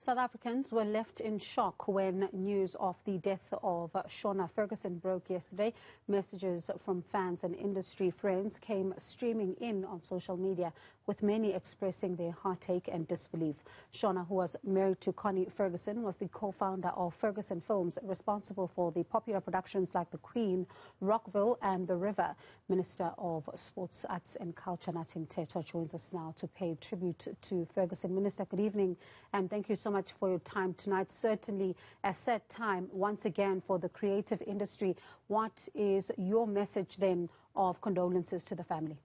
South Africans were left in shock when news of the death of Shona Ferguson broke yesterday. Messages from fans and industry friends came streaming in on social media, with many expressing their heartache and disbelief. Shona, who was married to Connie Ferguson, was the co-founder of Ferguson Films, responsible for the popular productions like The Queen, Rockville and The River. Minister of Sports, Arts and Culture, Nathi Mthethwa, joins us now to pay tribute to Ferguson. Minister, good evening, and thank you so much for your time tonight. Certainly a sad time once again for the creative industry. What is your message then of condolences to the family?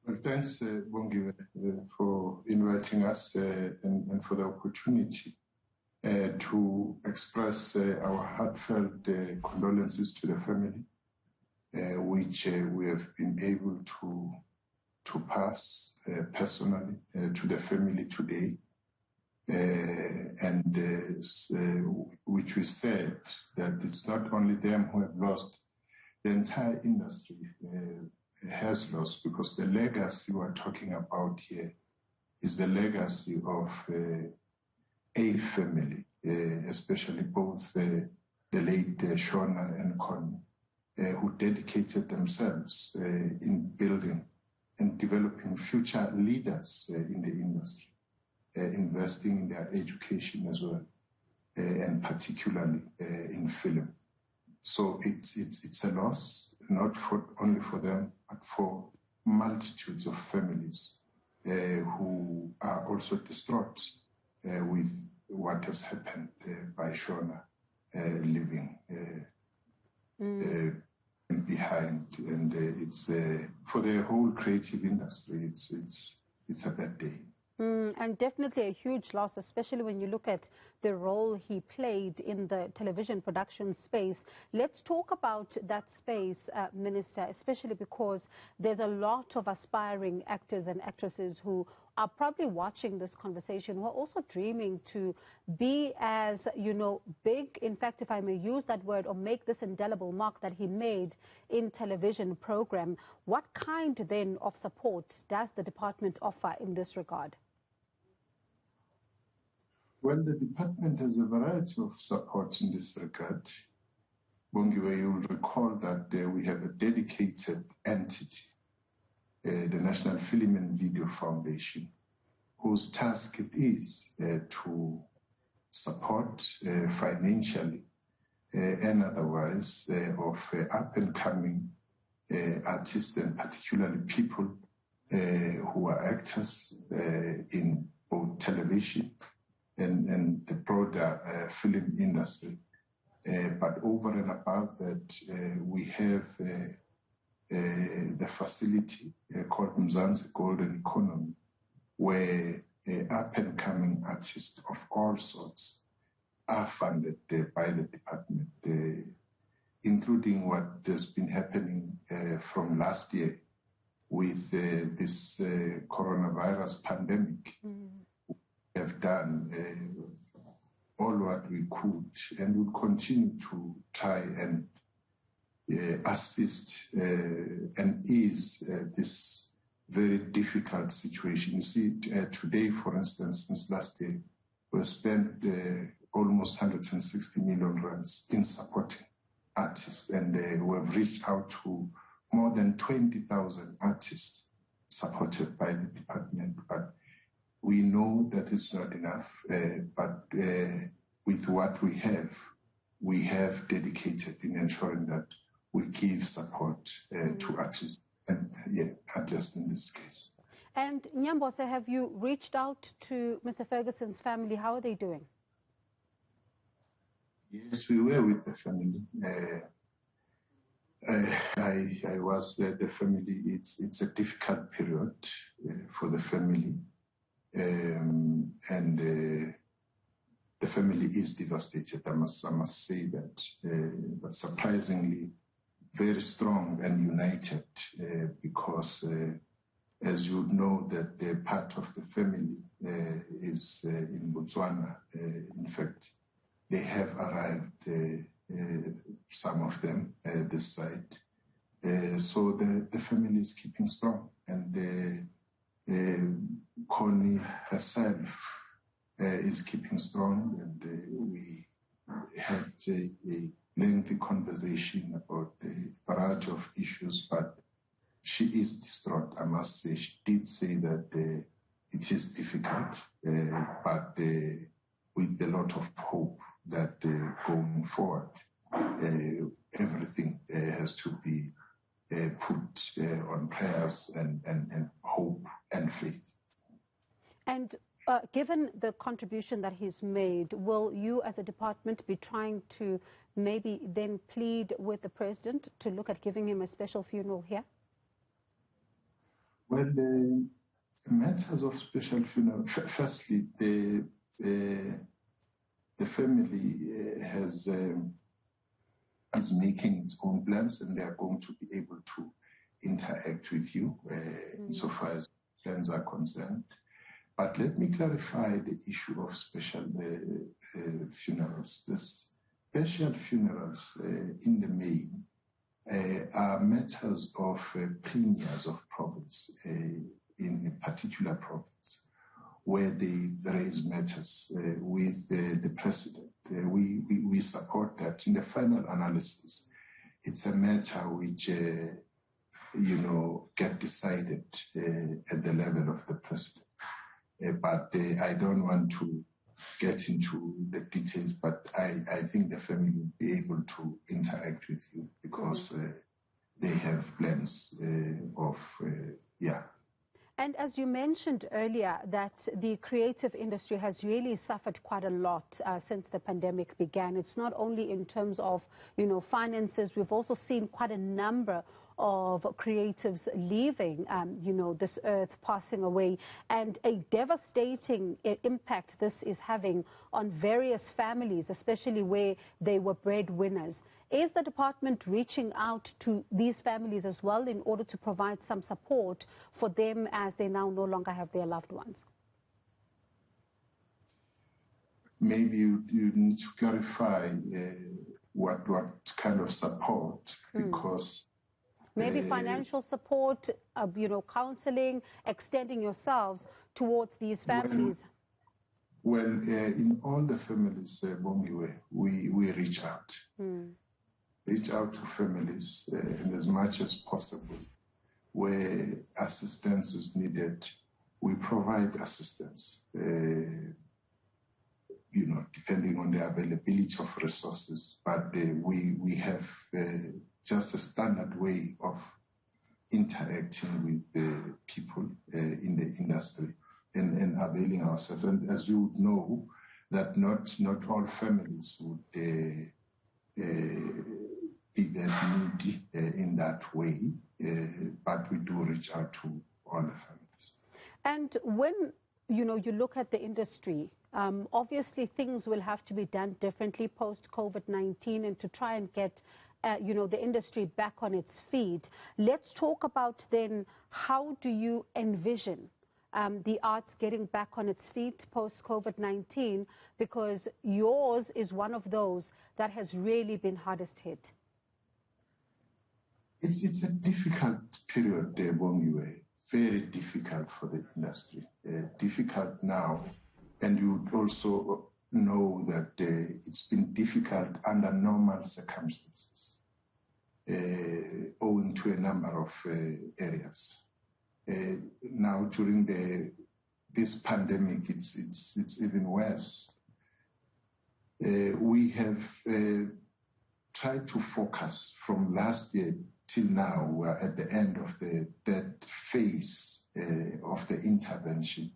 Well, thanks, Bongi, for inviting us and for the opportunity to express our heartfelt condolences to the family, which we have been able to pass personally to the family today, and which we said that it's not only them who have lost, the entire industry has lost, because the legacy we're talking about here is the legacy of a family, especially both the late Shona and Connie, who dedicated themselves in building and developing future leaders in the industry, investing in their education as well, and particularly in film. So it's a loss, not only for them, but for multitudes of families who are also distraught with what has happened by Shona leaving behind, and it's for the whole creative industry. It's a bad day. And definitely a huge loss, especially when you look at the role he played in the television production space. Let's talk about that space, Minister, especially because there's a lot of aspiring actors and actresses who are probably watching this conversation, who are also dreaming to be as, big, in fact, if I may use that word, or make this indelible mark that he made in television program. What kind then of support does the department offer in this regard? Well, the department has a variety of support in this regard. Bongiwe, you'll recall that we have a dedicated entity, the National Film and Video Foundation, whose task it is to support financially and otherwise of up-and-coming artists, and particularly people who are actors in both television and the broader film industry. But over and above that, we have the facility called Mzansi Golden Economy, where up-and-coming artists of all sorts are funded by the department, including what has been happening from last year with this coronavirus pandemic. We have done all what we could, and will continue to try and assist and ease this very difficult situation. You see, today, for instance, since last year, we spent almost 160 million rands in supporting artists, and we have reached out to more than 20,000 artists supported by the department. But we know that it's not enough, but with what we have dedicated in ensuring that we give support to artists, and artists in this case. And Nyambose, have you reached out to Mr. Ferguson's family? How are they doing? Yes, we were with the family. I was the family. It's a difficult period for the family, and the family is devastated. I must say that, but surprisingly very strong and united, because as you know, that part of the family is in Botswana. In fact, they have arrived, some of them, this side. So the family is keeping strong, and Connie herself is keeping strong, and we had a lengthy conversation about a variety of issues, but she is distraught, I must say. She did say that it is difficult, but with a lot of hope that going forward, everything has to be put on prayers and hope and faith. And given the contribution that he's made, will you as a department be trying to maybe then plead with the president to look at giving him a special funeral here? Well, matters of special funeral, firstly, the family is making its own plans, and they are going to be able to interact with you insofar as plans are concerned. But let me clarify the issue of special funerals. The special funerals in the main are matters of premiers of province in a particular province, where they raise matters with the president. We support that. In the final analysis, it's a matter which, get decided at the level of the president. But I don't want to get into the details, but I think the family will be able to interact with you because they have plans And as you mentioned earlier, that the creative industry has really suffered quite a lot since the pandemic began. It's not only in terms of, finances. We've also seen quite a number of creatives leaving, this earth, passing away, and a devastating impact this is having on various families, especially where they were breadwinners. Is the department reaching out to these families as well in order to provide some support for them as they now no longer have their loved ones? Maybe you need to clarify what kind of support, because maybe financial support, counseling, extending yourselves towards these families. Well, in all the families, Bongiwe, we reach out. Reach out to families and as much as possible. Where assistance is needed, we provide assistance, depending on the availability of resources. But we have just a standard way of interacting with the people in the industry and availing ourselves. And as you know, that not all families would be that needy in that way, but we do reach out to all the families. And when you look at the industry, obviously things will have to be done differently post-COVID-19 and to try and get the industry back on its feet. Let's talk about then, how do you envision the arts getting back on its feet post-COVID-19, because yours is one of those that has really been hardest hit? It's a difficult period, Bongiwe. Very difficult for the industry. Difficult now, and you would also know that it's been difficult under normal circumstances, owing to a number of areas. Now during this pandemic, it's even worse. We have tried to focus from last year till now. We're at the end of the third phase of the intervention.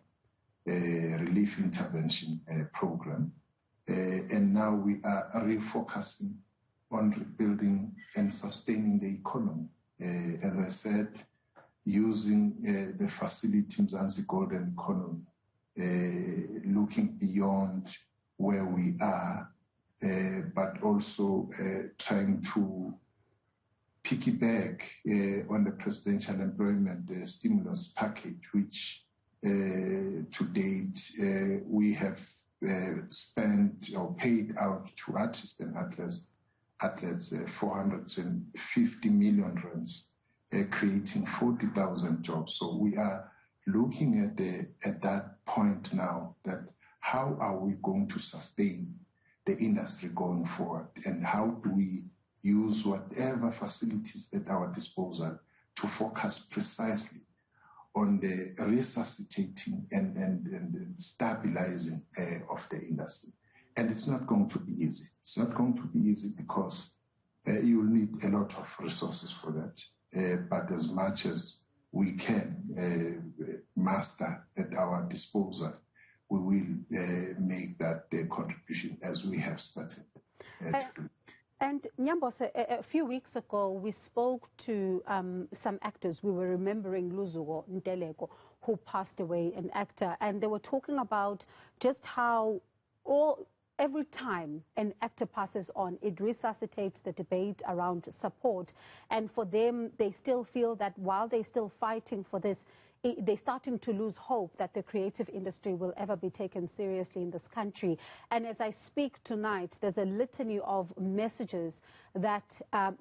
Relief intervention program, and now we are refocusing on rebuilding and sustaining the economy. As I said, using the facility Mzansi Golden Economy, looking beyond where we are, but also trying to piggyback on the presidential employment stimulus package, which to date, we have spent or paid out to artists and athletes 450 million rands, creating 40,000 jobs. So we are looking at that point now, that how are we going to sustain the industry going forward, and how do we use whatever facilities at our disposal to focus precisely on the resuscitating and stabilizing of the industry. And it's not going to be easy. It's not going to be easy because you will need a lot of resources for that. But as much as we can master at our disposal, we will make that contribution as we have started to do. And Nyambose, a few weeks ago, we spoke to some actors. We were remembering Luzuko Nteleko, who passed away, an actor, and they were talking about just how every time an actor passes on, it resuscitates the debate around support. And for them, they still feel that while they're still fighting for this, they're starting to lose hope that the creative industry will ever be taken seriously in this country. And as I speak tonight, there's a litany of messages that, are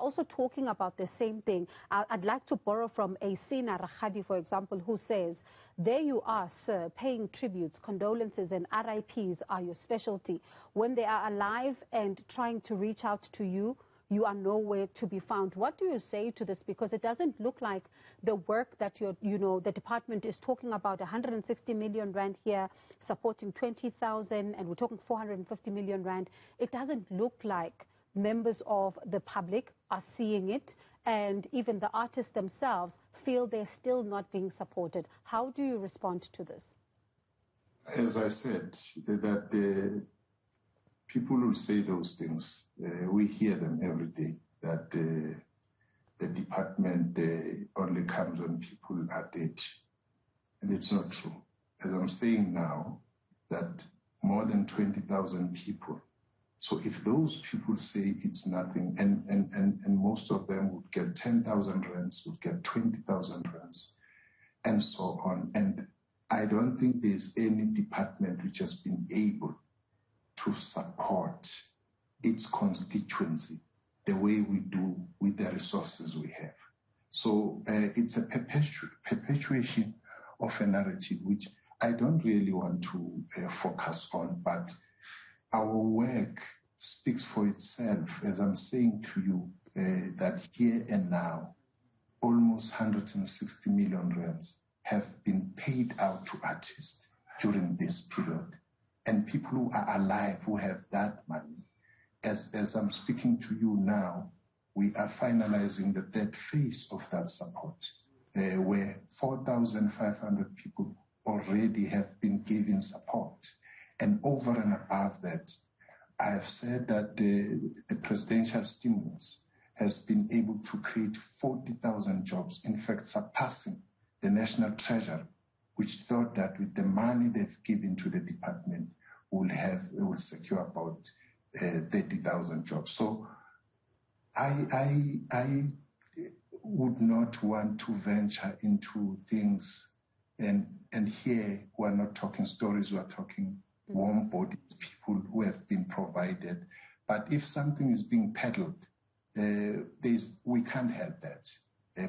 also talking about the same thing. I'd like to borrow from a Sina Rakhadi, for example, who says, there you are, sir, paying tributes, condolences, and RIPs are your specialty. When they are alive and trying to reach out to you, you are nowhere to be found. What do you say to this? Because it doesn't look like the work that the department is talking about, 160 million rand here, supporting 20,000, and we're talking 450 million rand. It doesn't look like members of the public are seeing it, and even the artists themselves feel they're still not being supported. How do you respond to this? As I said, that the people who say those things, we hear them every day, that the department only comes when people are dead. And it's not true. As I'm saying now, that more than 20,000 people. So if those people say it's nothing, and most of them would get 10,000 rands, would get 20,000 rands, and so on. And I don't think there's any department which has been able to support its constituency the way we do with the resources we have. So it's a perpetuation of a narrative which I don't really want to focus on, but our work speaks for itself. As I'm saying to you, that here and now, almost 160 million rands have been paid out to artists during this period. And people who are alive, who have that money, as I'm speaking to you now, we are finalizing the third phase of that support, where 4,500 people already have been given support. And over and above that, I have said that the presidential stimulus has been able to create 40,000 jobs, in fact, surpassing the National Treasury, which thought that with the money they've given to the department, will secure about 30,000 jobs. So I would not want to venture into things, and here we're not talking stories, we're talking warm bodies, people who have been provided. But if something is being peddled, we can't help that.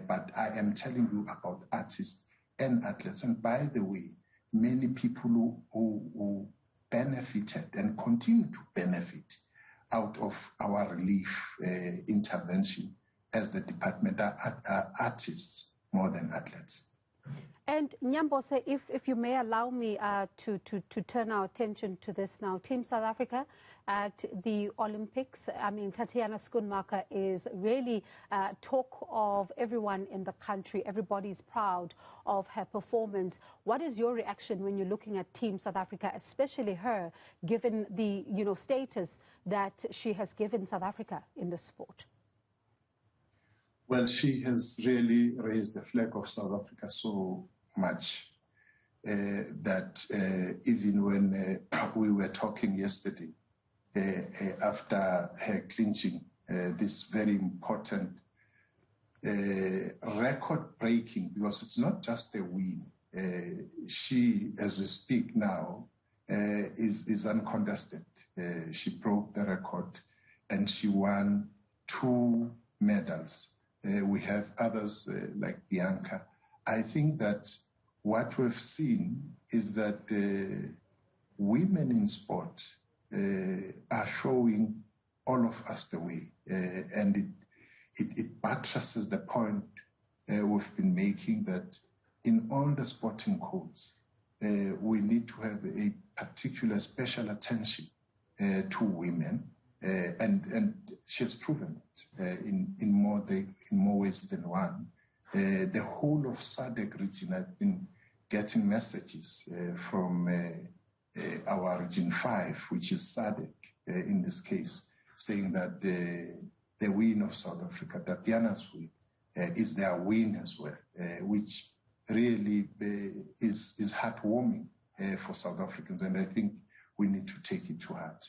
But I am telling you about artists and athletes. And by the way, many people who benefited and continue to benefit out of our relief intervention as the department are artists more than athletes. And Nyambose, if you may allow me to turn our attention to this now. Team South Africa at the Olympics. I mean, Tatiana Schoenmaker is really talk of everyone in the country. Everybody's proud of her performance. What is your reaction when you're looking at Team South Africa, especially her, given the status that she has given South Africa in the sport? Well, she has really raised the flag of South Africa so much that even when we were talking yesterday, after her clinching this very important record-breaking, because it's not just a win. She, as we speak now, is uncontested. She broke the record and she won 2 medals. We have others like Bianca. I think that what we've seen is that women in sport are showing all of us the way, and it buttresses the point we've been making that in all the sporting codes, we need to have a particular special attention to women, and she has proven it in more ways than one. The whole of SADC region, I've been getting messages from our Region 5, which is SADC in this case, saying that the win of South Africa, Tatiana's win, is their win as well, which really is heartwarming for South Africans, and I think we need to take it to heart.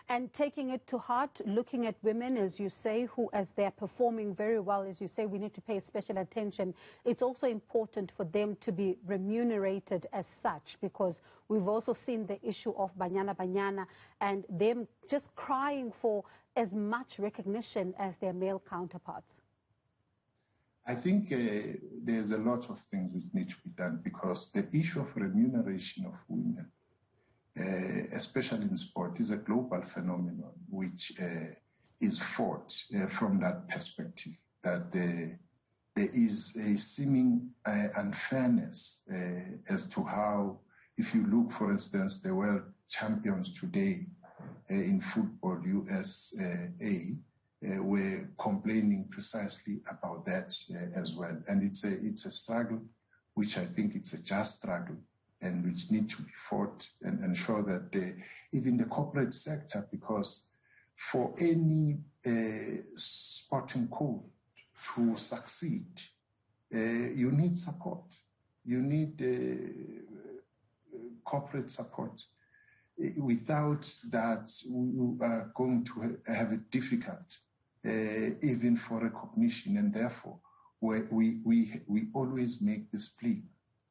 And taking it to heart, looking at women, as you say, who, as they're performing very well, as you say, we need to pay special attention. It's also important for them to be remunerated as such, because we've also seen the issue of Banyana and them just crying for as much recognition as their male counterparts. I think there's a lot of things which need to be done, because the issue of remuneration of women, especially in sport, is a global phenomenon which is fought from that perspective, that there is a seeming unfairness as to how, if you look, for instance, the world champions today in football, USA, were complaining precisely about that as well. And it's a struggle, which I think it's a just struggle, and which need to be fought and ensure that even the corporate sector, because for any sporting code to succeed, you need support. You need corporate support. Without that, we are going to have it difficult, even for recognition, and therefore we always make this plea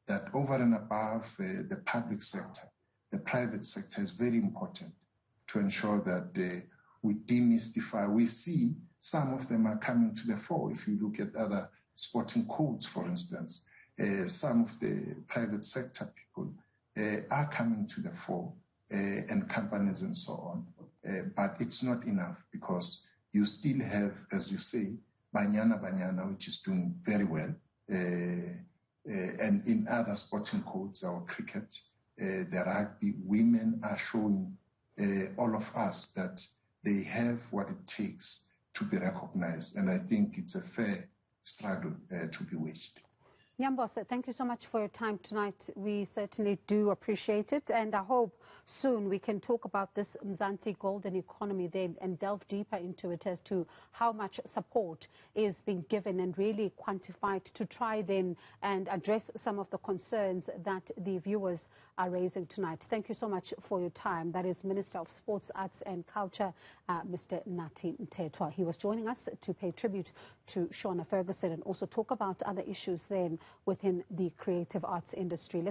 that over and above the public sector, the private sector is very important to ensure that we demystify. We see some of them are coming to the fore. If you look at other sporting codes, for instance, some of the private sector people are coming to the fore, and companies and so on. But it's not enough, because you still have, as you say, Banyana, which is doing very well. And in other sporting codes, our cricket, the rugby, women are showing all of us that they have what it takes to be recognized. And I think it's a fair struggle to be waged. Nyambose, thank you so much for your time tonight. We certainly do appreciate it, and I hope soon we can talk about this Mzansi golden economy then and delve deeper into it as to how much support is being given and really quantified to try then and address some of the concerns that the viewers are raising tonight. Thank you so much for your time. That is Minister of Sports, Arts and Culture, Mr. Nathi Mthethwa. He was joining us to pay tribute to Shona Ferguson and also talk about other issues then within the creative arts industry. Let's